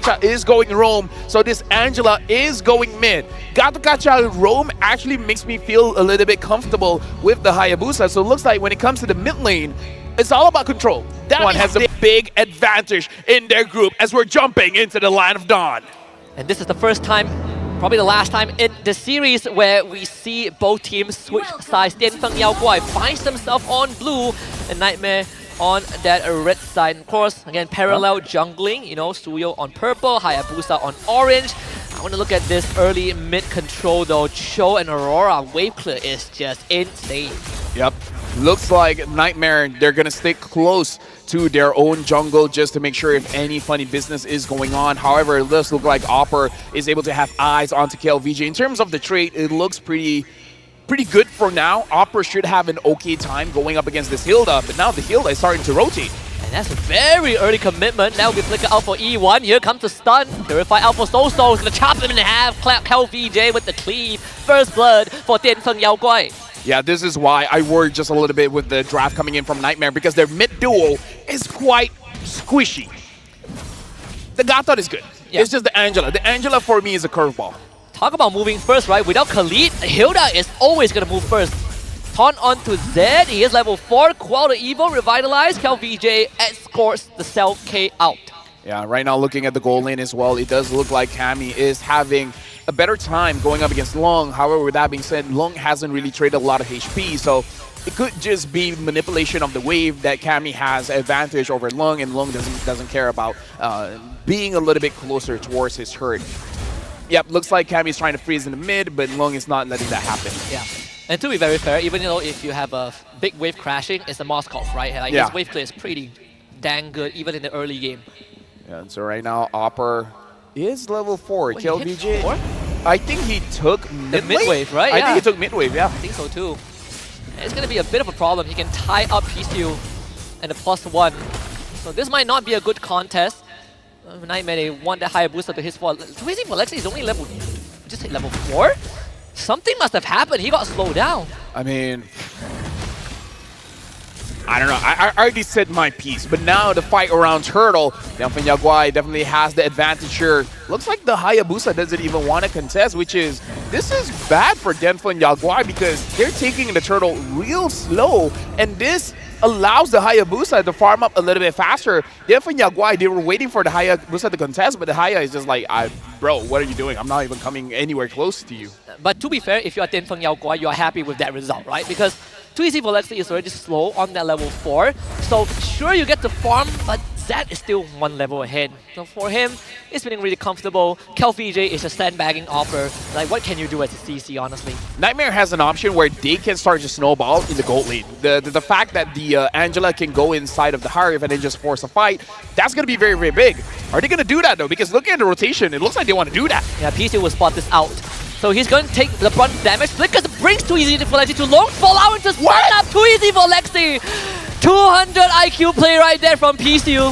Gacha is going roam, so this Angela is going mid. Gacha roam actually makes me feel a little bit comfortable with the Hayabusa, so it looks like when it comes to the mid lane, it's all about control. That one has a big advantage in their group as we're jumping into the Land of Dawn. And this is the first time, probably the last time in the series where we see both teams switch sides. DIANFENGYAOGUAI finds themselves on blue and Nightmare on that red side. Of course, again, parallel jungling, you know, Suyo on purple, Hayabusa on orange. I want to look at this early mid control though. Cho and Aurora wave clear is just insane. Yep. Looks like Nightmare, they're going to stick close to their own jungle just to make sure if any funny business is going on. However, it does look like Opper is able to have eyes onto KLVJ. In terms of the trade, it looks pretty good for now. Opper should have an okay time going up against this Hilda, but now the Hilda is starting to rotate. And that's a very early commitment. Now we flicker out for E1. Here comes the stun. Purify out for So. Is going to chop him in half. KLVJ with the cleave. First blood for DIANFENGYAOGUAI. Yeah, this is why I worry just a little bit with the draft coming in from Nightmare, because their mid duo is quite squishy. The Gatot is good. Yeah. It's just the Angela. The Angela for me is a curveball. Talk about moving first, right? Without Khalid, Hilda is always going to move first. Taunt onto Zed. He is level 4. Quell the Evo, Revitalize. KLVJ escorts the Cell K out. Yeah, right now looking at the goal lane as well, it does look like Cammy is having a better time going up against Long. However, with that being said, Long hasn't really traded a lot of HP, so it could just be manipulation of the wave that Cammy has advantage over Long, and Long doesn't care about being a little bit closer towards his herd. Yep, looks like Cammy's trying to freeze in the mid, but Long is not letting that happen. Yeah. And to be very fair, even though if you have a big wave crashing, it's a Moskov, right? Like his wave clear is pretty dang good, even in the early game. Yeah, and so right now, Opper is level 4. Wait, KLVJ, I think he took mid-wave, right? I think he took mid-wave, yeah. I think so too. And it's going to be a bit of a problem. He can tie up PCU and the +1. So this might not be a good contest. Nightmare, they want that higher booster to his fall. Crazy for Lexi is only level 4? Something must have happened. He got slowed down. I mean, I don't know. I already said my piece, but now the fight around Turtle, DIANFENGYAOGUAI definitely has the advantage here. Looks like the Hayabusa doesn't even want to contest, which is, this is bad for DIANFENGYAOGUAI because they're taking the Turtle real slow, and this allows the Hayabusa to farm up a little bit faster. DIANFENGYAOGUAI, they were waiting for the Hayabusa to contest, but the Haya is just like, bro, what are you doing? I'm not even coming anywhere close to you. But to be fair, if you are DIANFENGYAOGUAI, you are happy with that result, right? Because too easy for Lexi is already slow on that level 4. So sure, you get to farm, but Zed is still one level ahead. So for him, it's feeling really comfortable. KLVJ is a sandbagging offer. Like, what can you do as a CC, honestly? Nightmare has an option where they can start to snowball in the gold lane. The fact that the Angela can go inside of the Harif and then just force a fight, that's going to be very, very big. Are they going to do that, though? Because looking at the rotation, it looks like they want to do that. Yeah, PC will spot this out. So he's going to take the brunt damage. Flickers brings too easy for Lexi to long fall out into stun up. Too easy for Lexi. 200 IQ play right there from PCU.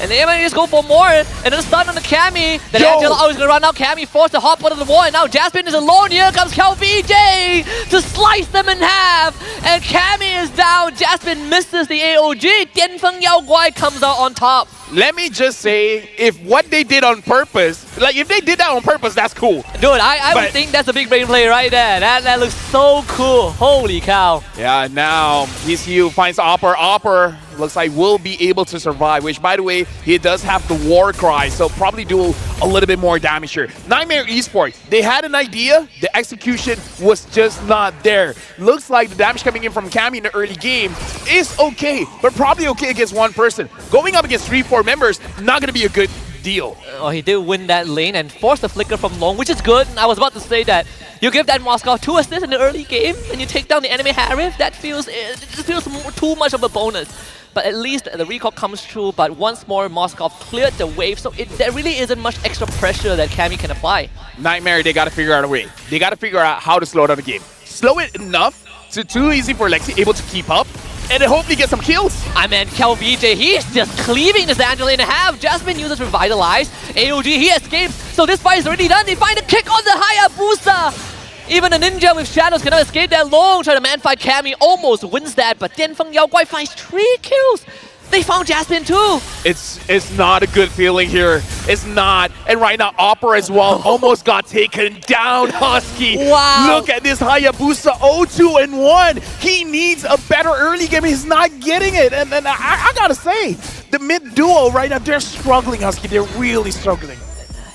And they might just go for more. And then stun on the Cammy. Then Angela is going to run out. Cammy forced to hop out of the wall. And now Jasmine is alone. Here comes KLVJ to slice them in half. And Cammy is down. Jasmine misses the AOG. DIANFENGYAOGUAI comes out on top. Let me just say, if what they did on purpose, like if they did that on purpose, that's cool. Dude, I would think that's a big brain play right there. That looks so cool. Holy cow. Yeah, now PCU finds Opper. Opper looks like will be able to survive, which by the way, he does have the war cry, so probably do a little bit more damage here. Nightmare Esports, they had an idea, the execution was just not there. Looks like the damage coming in from Cammy in the early game is okay, but probably okay against one person. Going up against 3-4 members, not going to be a good deal. Oh, he did win that lane and forced the flicker from Long, which is good. I was about to say that you give that Moskov 2 assists in the early game and you take down the enemy Harif, that feels too much of a bonus. But at least the recall comes through, but once more Moskov cleared the wave, so there really isn't much extra pressure that Cammy can apply. Nightmare, they got to figure out a way. They got to figure out how to slow down the game. Slow it enough so too easy for Lexi able to keep up, and then hopefully get some kills. I mean, KLVJ, he's just cleaving this Angela in half. Jasmine uses Revitalize. AOG, he escapes. So this fight is already done. They find a kick on the Hayabusa. Even a ninja with shadows cannot escape that long. Try to man fight Cammy, almost wins that, but DIANFENGYAOGUAI finds 3 kills. They found Jasmine too. It's not a good feeling here. It's not. And right now, Opera as well almost got taken down, Husky. Wow. Look at this Hayabusa 0-2 and 1. He needs a better early game. He's not getting it. And I gotta say, the mid duo right now, they're struggling, Husky. They're really struggling.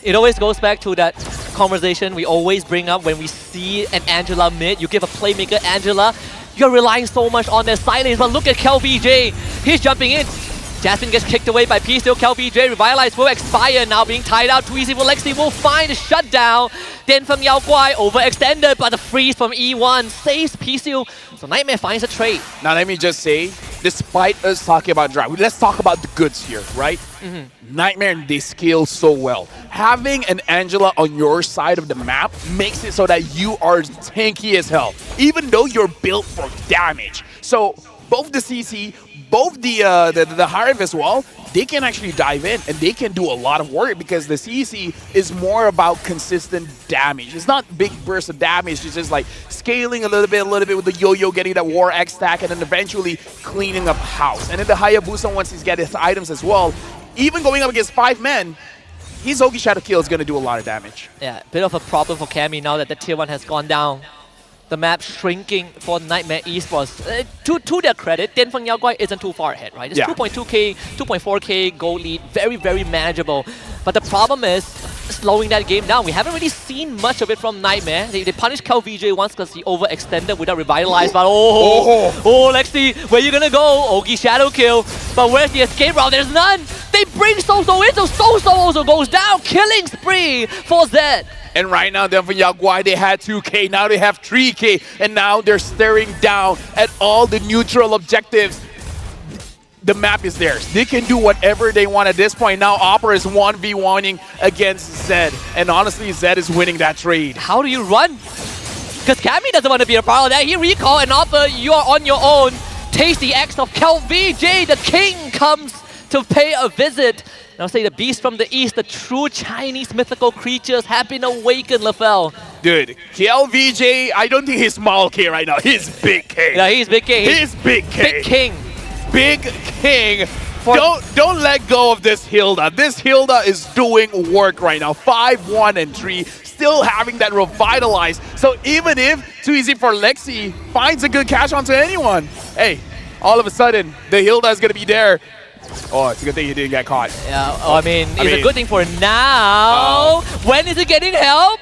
It always goes back to that conversation we always bring up when we see an Angela mid. You give a playmaker Angela, you're relying so much on their silence, but look at KelVJ. He's jumping in. Jasmine gets kicked away by P. Still KelVJ. Revitalize will expire now, being tied out. Too easy for Lexi will find a shutdown. DIANFENGYAOGUAI overextended, but the freeze from E1 saves P. Still. So NIGHTMARE finds a trade. Now let me just say, despite us talking about drive, let's talk about the goods here, right? NIGHTMARE, they scale so well. Having an Angela on your side of the map makes it so that you are tanky as hell, even though you're built for damage. So both the CC, both the Hive as well, they can actually dive in and they can do a lot of work because the CC is more about consistent damage. It's not big bursts of damage, it's just like scaling a little bit with the yo-yo, getting that War X stack, and then eventually cleaning up house. And then the Hayabusa, once he's got his items as well, even going up against 5 men, his Ogi Shadow Kill is going to do a lot of damage. Yeah, bit of a problem for Cammy now that the tier 1 has gone down. The map shrinking for NIGHTMARE Esports. To their credit, DIANFENGYAOGUAI isn't too far ahead, right? It's 2.2k, 2.4k gold lead, very, very manageable. But the problem is slowing that game down. We haven't really seen much of it from NIGHTMARE. They punished KelVJ once because he overextended without Revitalize, but Lexi, where you gonna go? Ogi Shadow Kill, but where's the escape route? There's none! They bring Soso in, so Soso also goes down, killing spree for Zed. And right now, DIANFENGYAOGUAI, they had 2k, now they have 3k, and now they're staring down at all the neutral objectives. The map is theirs. They can do whatever they want at this point. Now Opera is 1v1ing against Zed, and honestly, Zed is winning that trade. How do you run? Because Cammy doesn't want to be a part of that. He recall and Opera, you are on your own. Taste the X of KelVJ, the king comes to pay a visit. And I'll say the beast from the east, the true Chinese mythical creatures have been awakened, LaFell. Dude, KelVJ, I don't think he's small K right now. He's big K. Yeah, he's big K. He's big K. Big king. Big king. Don't let go of this Hilda. This Hilda is doing work right now. 5-1 and 3, still having that revitalize. So even if Too Easy for Lexi finds a good catch onto anyone, hey, all of a sudden the Hilda is gonna be there. Oh, it's a good thing he didn't get caught. Yeah, I mean, it's a good thing for now. When is he getting help?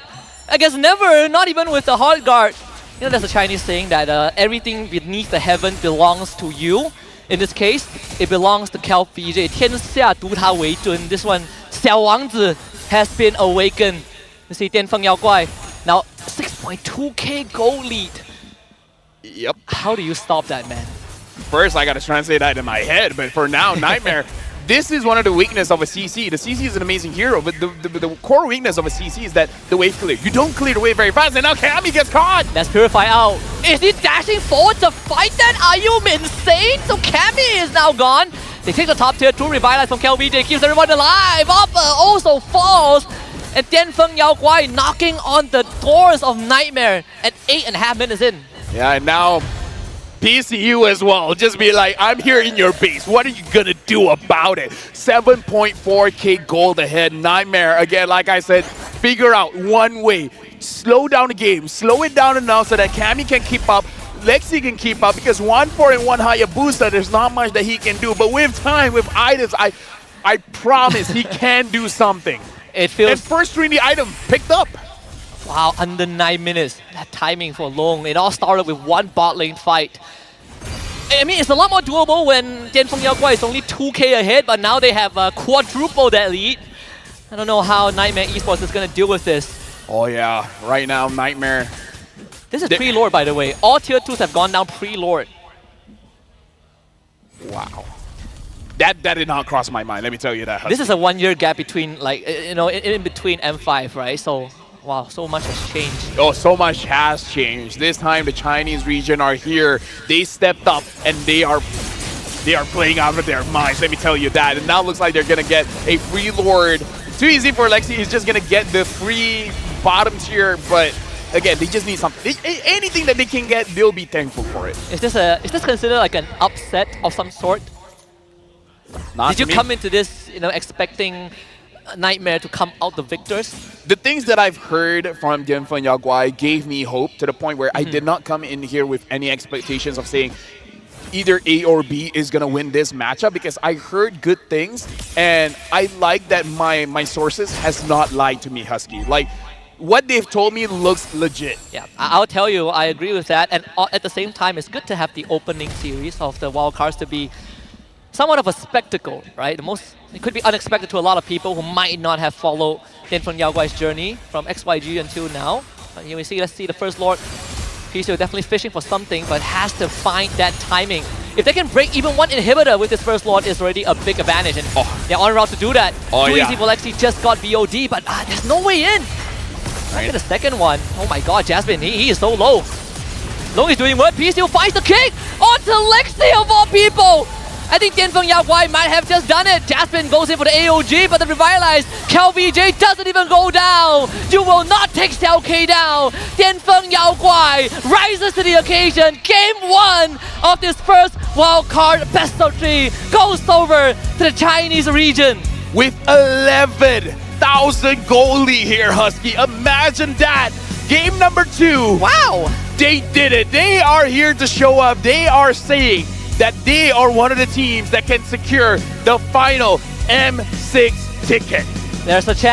I guess never, not even with the hard guard. You know, there's a Chinese saying that everything beneath the heaven belongs to you. In this case, it belongs to KelVJ. 天下独他为尊. This one, 小王子 has been awakened. You see, DIANFENGYAOGUAI now 6.2k gold lead. Yep. How do you stop that, man? First, I got to translate that in my head, but for now, NIGHTMARE, this is one of the weaknesses of a CC. The CC is an amazing hero, but the core weakness of a CC is that the wave clear. You don't clear the wave very fast, and now Cammy gets caught! Let's purify out. Is he dashing forward to fight that? Are you insane? So Cammy is now gone. They take the top tier, 2 revitalize from KelVJ, keeps everyone alive. Oppa also falls. And DIANFENGYAOGUAI knocking on the doors of NIGHTMARE at 8.5 minutes in. Yeah, and now PCU as well. Just be like, I'm here in your base. What are you going to do about it? 7.4k gold ahead. NIGHTMARE, again, like I said, figure out one way. Slow down the game. Slow it down enough so that Cammy can keep up. Lexi can keep up because 1-4 and 1 Hayabusa, there's not much that he can do. But with time, with items, I promise he can do something. It feels... And first 3D item picked up. Wow, under 9 minutes. That timing for long. It all started with one bot lane fight. I mean, it's a lot more doable when DIANFENGYAOGUAI is only 2k ahead, but now they have quadruple that lead. I don't know how NIGHTMARE Esports is going to deal with this. Oh yeah, right now, NIGHTMARE. This is pre-Lord, by the way. All tier 2s have gone down pre-Lord. Wow. That did not cross my mind, let me tell you that. This is a 1 year gap between, like, you know, in between M5, right? So, wow, so much has changed. Oh, so much has changed. This time the Chinese region are here. They stepped up and they are playing out of their minds, let me tell you that. And now it looks like they're gonna get a free Lord. Too easy for Lexi, he's just gonna get the free bottom tier, but again, they just need something. Anything that they can get, they'll be thankful for it. Is this considered like an upset of some sort? Not Did you to me. come into this, expecting Nightmare to come out the victors? The things that I've heard from DIANFENGYAOGUAI gave me hope to the point where I did not come in here with any expectations of saying either A or B is going to win this matchup, because I heard good things and I like that my sources has not lied to me, Husky. Like, what they've told me looks legit. Yeah, I'll tell you, I agree with that. And at the same time, it's good to have the opening series of the wildcards to be somewhat of a spectacle, right? It could be unexpected to a lot of people who might not have followed DIANFENGYAOGUAI's journey from XYG until now. But here let's see the First Lord. PC definitely fishing for something, but has to find that timing. If they can break even one inhibitor with this First Lord, is already a big advantage. And they're on route to do that. Oh, Too yeah. easy for Lexi, just got BOD, but there's no way in. Look at the second one. Oh my god, Jasmine, he is so low. Long is doing what? PC finds the kick onto Lexi of all people. I think DIANFENGYAOGUAI might have just done it. Jasmine goes in for the AOG, but the revitalized CalVJ doesn't even go down. You will not take Xiaoke down. DIANFENGYAOGUAI rises to the occasion. Game 1 of this first wildcard best of 3 goes over to the Chinese region. With 11,000 goal lead here, Husky. Imagine that. Game number 2. Wow. They did it. They are here to show up. They are saying that they are one of the teams that can secure the final M6 ticket. There's a chance.